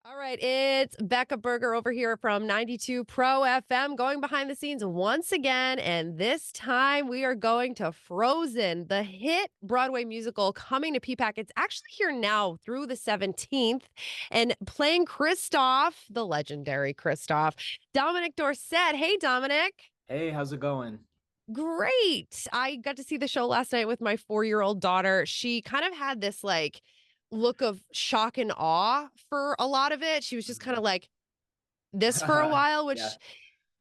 All right, it's Bekah Berger over here from 92 Pro FM, going behind the scenes once again. And this time we are going to Frozen, the hit Broadway musical coming to PPAC. It's actually here now through the 17th and playing Kristoff, the legendary Kristoff, Dominic Dorset. Hey, Dominic. Hey, how's it going? Great. I got to see the show last night with my 4-year-old daughter. She kind of had this look of shock and awe for a lot of it. She was just kind Mhm. of like this for a while, Yeah.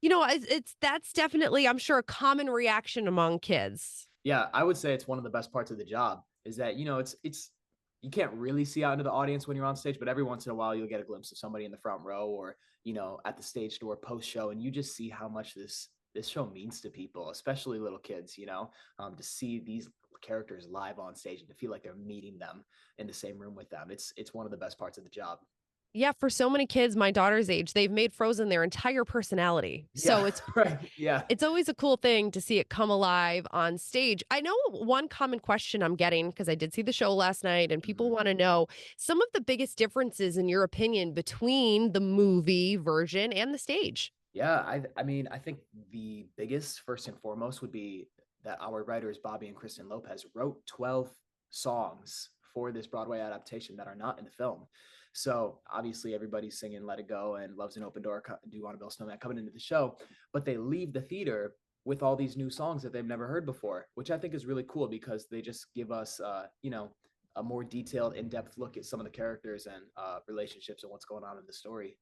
which, it's that's definitely, I'm sure, a common reaction among kids. Yeah, I would say it's one of the best parts of the job is that, it's you can't really see out into the audience when you're on stage, but every once in a while you'll get a glimpse of somebody in the front row or, at the stage door post show and you just see how much this show means to people, especially little kids, to see these characters live on stage and to feel like they're meeting them in the same room with them. It's one of the best parts of the job. Yeah, for so many kids my daughter's age, they've made Frozen their entire personality. So Yeah, it's right. Yeah. it's always a cool thing to see it come alive on stage. I know one common question I'm getting because I did see the show last night and people Mhm. want to know some of the biggest differences in your opinion between the movie version and the stage. Yeah, I mean, I think the biggest, first and foremost, would be that our writers, Bobby and Kristen Lopez, wrote 12 songs for this Broadway adaptation that are not in the film. So obviously everybody's singing Let It Go and Love's an Open Door, Do You Want to Build a Snowman coming into the show, but they leave the theater with all these new songs that they've never heard before, which I think is really cool because they just give us, a more detailed, in-depth look at some of the characters and relationships and what's going on in the story.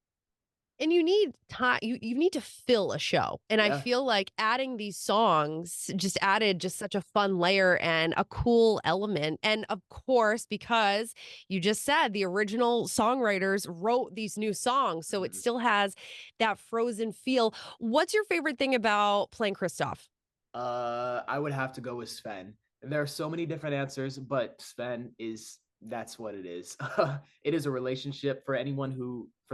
And you need time, you need to fill a show. And I Yeah. feel like adding these songs just added just such a fun layer and a cool element. And of course, because you just said the original songwriters wrote these new songs, so it Mhm. still has that Frozen feel. What's your favorite thing about playing Kristoff? I would have to go with Sven. There are so many different answers, but Sven is that's what it is. It is a relationship for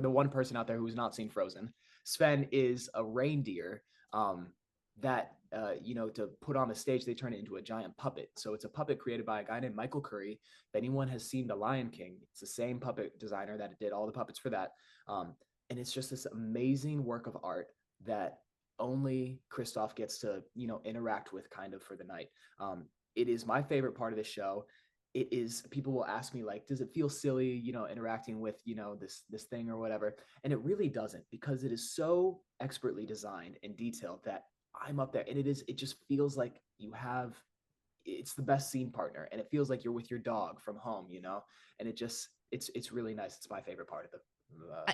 the one person out there who's not seen Frozen. Sven is a reindeer that to put on the stage they turn it into a giant puppet. So it's a puppet created by a guy named Michael Curry. If anyone has seen The Lion King, it's the same puppet designer that did all the puppets for that. And it's just this amazing work of art that only Kristoff gets to, interact with kind of for the night. It is my favorite part of the show. It is people will ask me like, does it feel silly, interacting with, this thing or whatever? And it really doesn't because it is so expertly designed and detailed that I'm up there and it just feels like it's the best scene partner and it feels like you're with your dog from home, and it's really nice. It's my favorite part of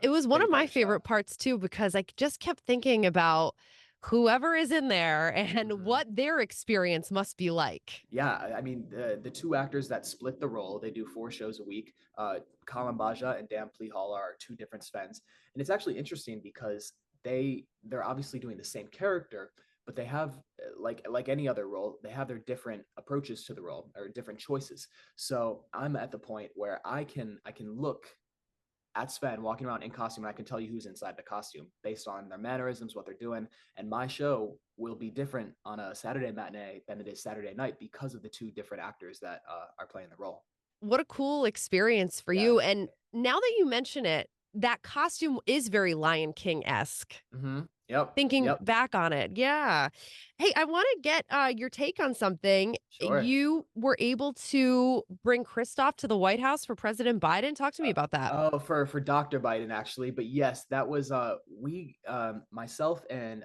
It was one of my the show. favorite parts too, because I just kept thinking about whoever is in there and Mhm. what their experience must be like. Yeah, I mean the two actors that split the role, they do 4 shows a week. Colin Baja and Dan Plehall are two different Svens, and it's actually interesting because they're obviously doing the same character, but they have like any other role, they have their different approaches to the role or different choices. So I'm at the point where I can look at Sven walking around in costume, and I can tell you who's inside the costume based on their mannerisms, what they're doing. And my show will be different on a Saturday matinee than it is Saturday night because of the two different actors that are playing the role. What a cool experience for Yeah. you. And now that you mention it, that costume is very Lion King esque. Yep. Thinking Yep. back on it. Yeah. Hey, I want to get your take on something. Sure. You were able to bring Kristoff to the White House for President Biden. Talk to me about that. Oh, for Dr. Biden actually, but yes, that was we myself and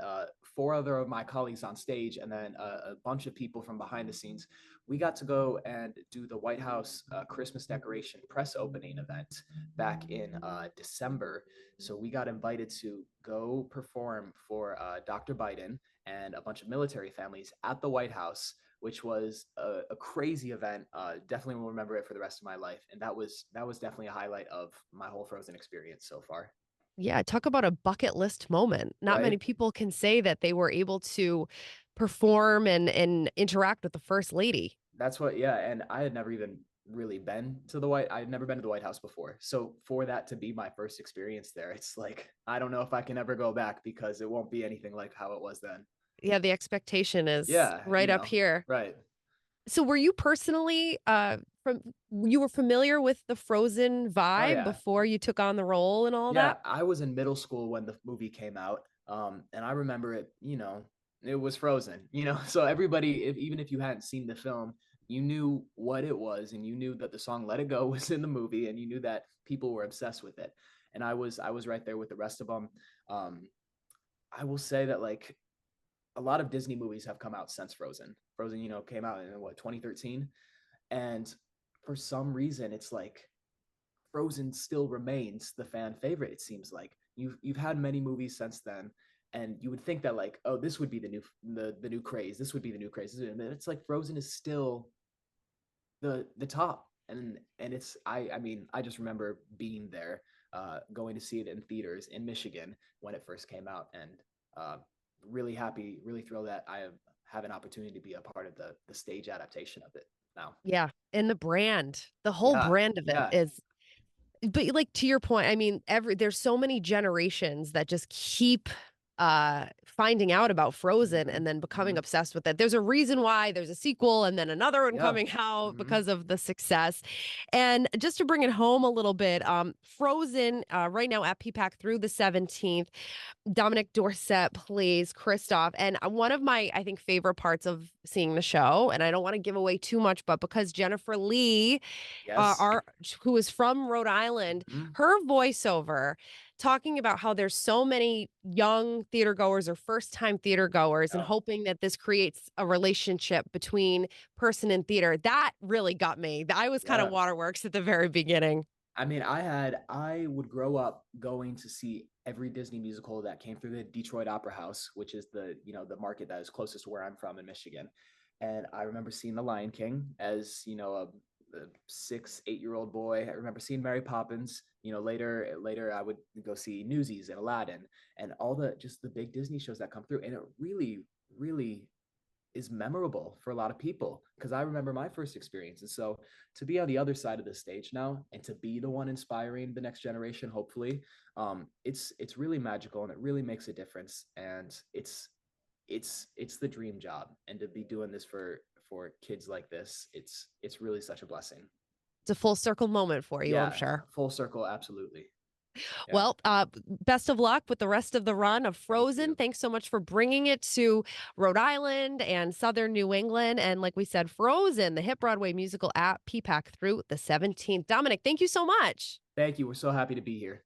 four other of my colleagues on stage, and then a bunch of people from behind the scenes. We got to go and do the White House Christmas decoration press opening event back in December. So we got invited to go perform for Dr. Biden and a bunch of military families at the White House, which was a crazy event. Definitely will remember it for the rest of my life, and that was definitely a highlight of my whole Frozen experience so far. Yeah, talk about a bucket list moment. Not many Right? people can say that they were able to perform and interact with the first lady. That's what. Yeah, and I had never even really been to the White. I had never been to the White House before, so for that to be my first experience there, it's like I don't know if I can ever go back because it won't be anything like how it was then. Yeah, the expectation is Yeah, right up here. right. So were you personally from you were familiar with the Frozen Oh vibe yeah. before you took on the role and all Yeah, that? I was in middle school when the movie came out, and I remember it, it was Frozen, so everybody, even if you hadn't seen the film, you knew what it was, and you knew that the song "Let It Go" was in the movie, and you knew that people were obsessed with it, and I was right there with the rest of them. Um, I will say that like a lot of Disney movies have come out since Frozen. Frozen, came out in what 2013, and for some reason, it's like Frozen still remains the fan favorite. It seems like you've had many movies since then, and you would think that like, oh, this would be the new craze. This would be the new craze. And it's like Frozen is still the top, and I mean I just remember being there, going to see it in theaters in Michigan when it first came out, and uh, really happy, really thrilled that have an opportunity to be a part of the stage adaptation of it now. Yeah, and the whole Yeah, brand of it yeah. is but, like, to your point, I mean, there's so many generations that just keep, finding out about Frozen Hmm. and then becoming Hmm. obsessed with it. There's a reason why there's a sequel and then another one Yeah. coming out Hmm. because of the success. And just to bring it home a little bit, Frozen, right now at PPAC through the 17th, Dominic Dorset plays Kristoff. And one of my, I think, favorite parts of seeing the show, and I don't want to give away too much, but because Jennifer Lee Yes. our who is from Rhode Island, Mhm. her voiceover talking about how there's so many young theater goers or first time theater goers and Yeah. hoping that this creates a relationship between person and theater. That really got me. I was kind of Yeah. waterworks at the very beginning. I mean, I would grow up going to see every Disney musical that came through the Detroit Opera House, which is the market that is closest to where I'm from in Michigan. And I remember seeing The Lion King as, a 6, 8-year-old boy. I remember seeing Mary Poppins. Later I would go see Newsies and Aladdin and all the big Disney shows that come through. And it really, really is memorable for a lot of people because I remember my first experience. And so to be on the other side of the stage now and to be the one inspiring the next generation, hopefully, it's really magical and it really makes a difference. And it's the dream job. And to be doing this for kids like this, it's really such a blessing. It's a full circle moment for you, I'm Yeah, sure. full circle, absolutely. Yeah, Well, best of luck with the rest of the run of thank Frozen. you. Thanks so much for bringing it to Rhode Island and Southern New England. And like we said, Frozen, the hit Broadway musical at PPAC through the 17th. Dominic, thank you so much. Thank you. We're so happy to be here.